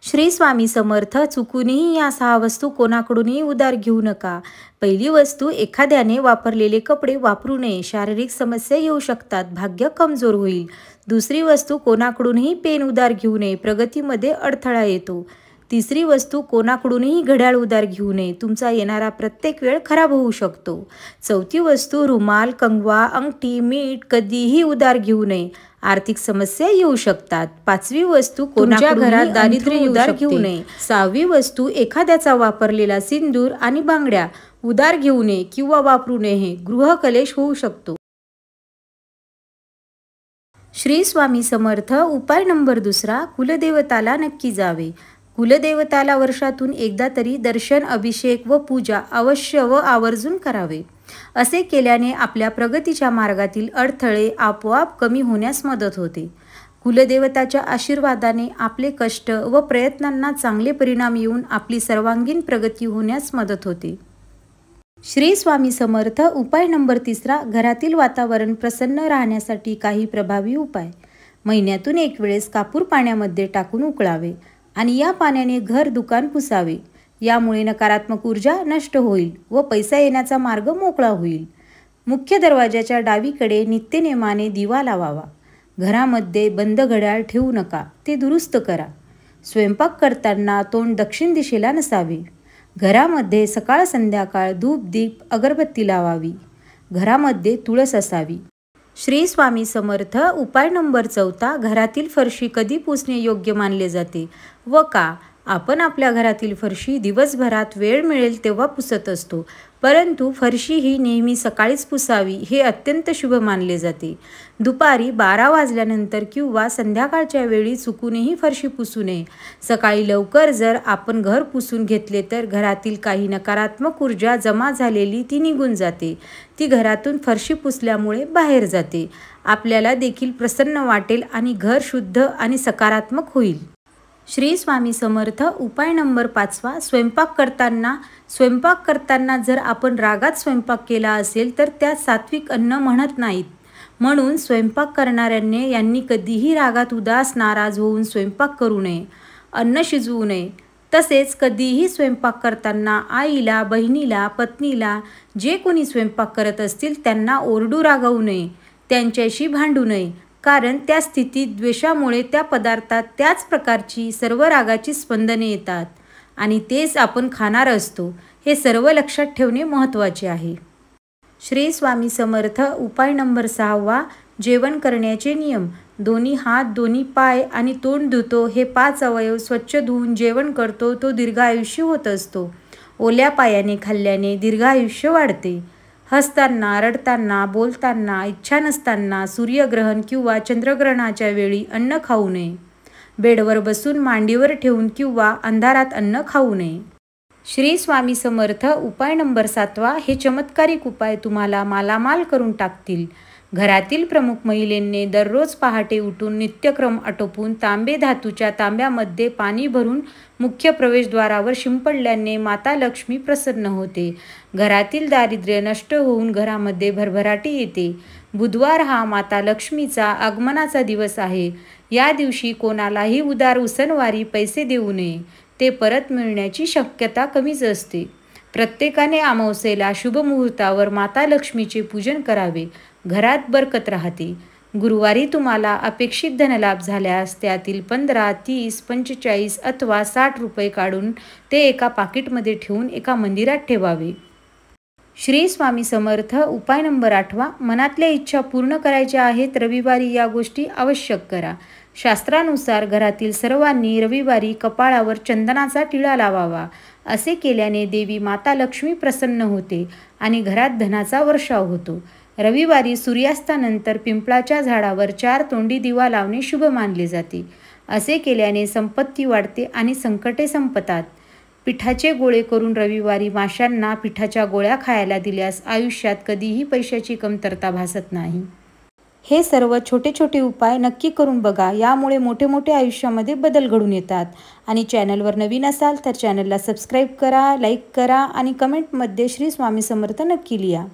श्री स्वामी समर्थ. चुकूनही या 6 वस्तू कोणाकडूनही उधार घेऊ नका. पहिली वस्तू, एखाद्याने वापरलेले कपडे वापरू नये. शारीरिक समस्या येऊ शकतात, भाग्य कमजोर होईल. दुसरी वस्तू, कोणाकडूनही पेन उधार घेऊ नये. प्रगतीमध्ये अडथळा येतो. तिसरी वस्तू, कोणाकडूनही घड्याळ उधार घेऊ नये. तुमचा येणारा प्रत्येक वेळ खराब होऊ शकतो. चौथी वस्तू, रुमाल, कंगवा, अंगठी, मीठ कधीही उधार घेऊ नये. आर्थिक समस्या येऊ शकतात. पाचवी वस्तू, कोणाच्या घरात दारिद्र्य उधार घेऊ नये. सहावी वस्तू, एखाद्याचा वापरलेला सिंदूर आणि बांगड्या उधार घेऊ नये किंवा वापरू नये. गृहकलेश होऊ शकतो. श्री स्वामी समर्थ. उपाय नंबर 2, कुलदेवताला नक्की जावे. कुलदेवताला वर्षातून एकदा तरी दर्शन, अभिषेक व पूजा अवश्य व आवर्जून करावे. असे केल्याने आपल्या प्रगतीच्या मार्गातील अडथळे आपोआप कमी होण्यास मदत होते. कुलदेवताच्या आशीर्वादाने आपले कष्ट व प्रयत्नांना चांगले परिणाम येऊन आपली सर्वांगीण प्रगती होण्यास मदत होते. श्री स्वामी समर्थ. उपाय नंबर 3, घरातील वातावरण प्रसन्न राहण्यासाठी काही प्रभावी उपाय. महिन्यातून एक वेळेस कापूर पाण्यामध्ये टाकून उकळावे आणि या पाण्याने घर, दुकान पुसावे. यामुळे नकारात्मक ऊर्जा नष्ट होईल व पैसा येण्याचा मार्ग मोकळा होईल. मुख्य दरवाजाच्या डावीकडे नित्यनेमाने दिवा लावावा. घरामध्ये बंद घड्याळ ठेवू नका, ते दुरुस्त करा. स्वयंपाक करताना तोंड दक्षिण दिशेला नसावे. घरामध्ये सकाळ संध्याकाळ धूप, दीप, अगरबत्ती लावावी. घरामध्ये तुळस असावी. श्री स्वामी समर्थ. उपाय नंबर 4, घरातील फरशी कधी पुसणे योग्य मानले जाते व का? आपण आपल्या घरातील फरशी दिवसभरात वेळ मिळेल तेव्हा पुसत असतो, परंतु फरशी ही नेहमी सकाळीच पुसावी हे अत्यंत शुभ मानले जाते. दुपारी 12 वाजल्यानंतर किंवा संध्याकाळच्या वेळी चुकूनही फरशी पुसू नये. सकाळी लवकर जर आपण घर पुसून घेतले तर घरातील काही नकारात्मक ऊर्जा जमा झालेली ती निघून जाते. ती घरातून फरशी पुसल्यामुळे बाहेर जाते. आपल्याला देखील प्रसन्न वाटेल आणि घर शुद्ध आणि सकारात्मक होईल. श्री स्वामी समर्थ. उपाय नंबर 5, स्वयंपाक करताना जर आपण रागात स्वयंपाक केला असेल तर त्यात सात्विक अन्न म्हणत नाहीत. म्हणून स्वयंपाक करणाऱ्यांनी यांनी कधीही रागात, उदास, नाराज होऊन स्वयंपाक करू नये. अन्न शिजवू नये. तसेच कधीही स्वयंपाक करताना आईला, बहिणीला, पत्नीला, जे कोणी स्वयंपाक करत असतील त्यांना ओरडू, रागावू नये. त्यांच्याशी भांडू नये, कारण त्या स्थितीत द्वेषामुळे त्या पदार्थात त्याच प्रकारची सर्व रागाची स्पंदने येतात आणि तेच आपण खाणार असतो. हे सर्व लक्षात ठेवणे महत्त्वाचे आहे. श्री स्वामी समर्थ. उपाय नंबर 6, जेवण करण्याचे नियम. दोन्ही हात, दोन्ही पाय आणि तोंड धुतो. हे 5 अवयव स्वच्छ धुवून जेवण करतो तो दीर्घायुष्य होत असतो. ओल्या पायाने खाल्ल्याने दीर्घायुष्य वाढते. हसताना, रडताना, बोलताना, इच्छा नसताना, सूर्यग्रहण किंवा चंद्रग्रहणाच्या वेळी अन्न खाऊ नये. बेडवर बसून मांडीवर ठेवून किंवा अंधारात अन्न खाऊ नये. श्री स्वामी समर्थ. उपाय नंबर 7, हे चमत्कारिक उपाय तुम्हाला मालामाल करून टाकतील. घरातील प्रमुख महिलेने दररोज पहाटे उठून नित्यक्रम आटोपून तांबे धातूच्या तांब्यामध्ये पाणी भरून मुख्य प्रवेशद्वारावर शिंपडल्याने माता लक्ष्मी प्रसन्न होते. घरातील दारिद्र्य नष्ट होऊन घरामध्ये भरभराटी येते. बुधवार हा माता लक्ष्मीचा आगमनाचा दिवस आहे. या दिवशी कोणालाही उदार, उसनवारी पैसे देऊ नये. ते परत मिळण्याची शक्यता कमीच असते. प्रत्येकाने अमावस्येला शुभ मुहूर्तावर माता लक्ष्मीचे पूजन करावे. घरात बरकत राहते. गुरुवारी तुम्हाला अपेक्षित धनलाभ झाल्यास त्यातील 15, 30, 45 अथवा 60 रुपये काढून ते एका पाकिटमध्ये ठेवून एका मंदिरात ठेवावे. श्री स्वामी समर्थ. उपाय नंबर 8, मनातल्या इच्छा पूर्ण करायच्या आहेत. रविवारी या गोष्टी आवश्यक करा. शास्त्रानुसार घरातील सर्वांनी रविवारी कपाळावर चंदनाचा टिळा लावावा. असे केल्याने देवी माता लक्ष्मी प्रसन्न होते आणि घरात धनाचा वर्षाव होतो. रविवारी सूर्यास्तानंतर पिंपळाच्या झाडावर 4 तोंडी दिवा लावणे शुभ मानले जाते. असे केल्याने संपत्ती वाढते आणि संकटे संपतात. पिठाचे गोळे करून रविवारी माशांना पिठाच्या गोळ्या खायला दिल्यास आयुष्यात कधीही पैशाची कमतरता भासत नाही. हे सर्व छोटे छोटे उपाय नक्की करून बघा. यामुळे मोठे मोठे आयुष्यामध्ये बदल घडून येतात. आणि चॅनलवर नवीन असाल तर चॅनलला सबस्क्राईब करा, लाईक करा आणि कमेंटमध्ये श्री स्वामी समर्थ नक्की लिहा.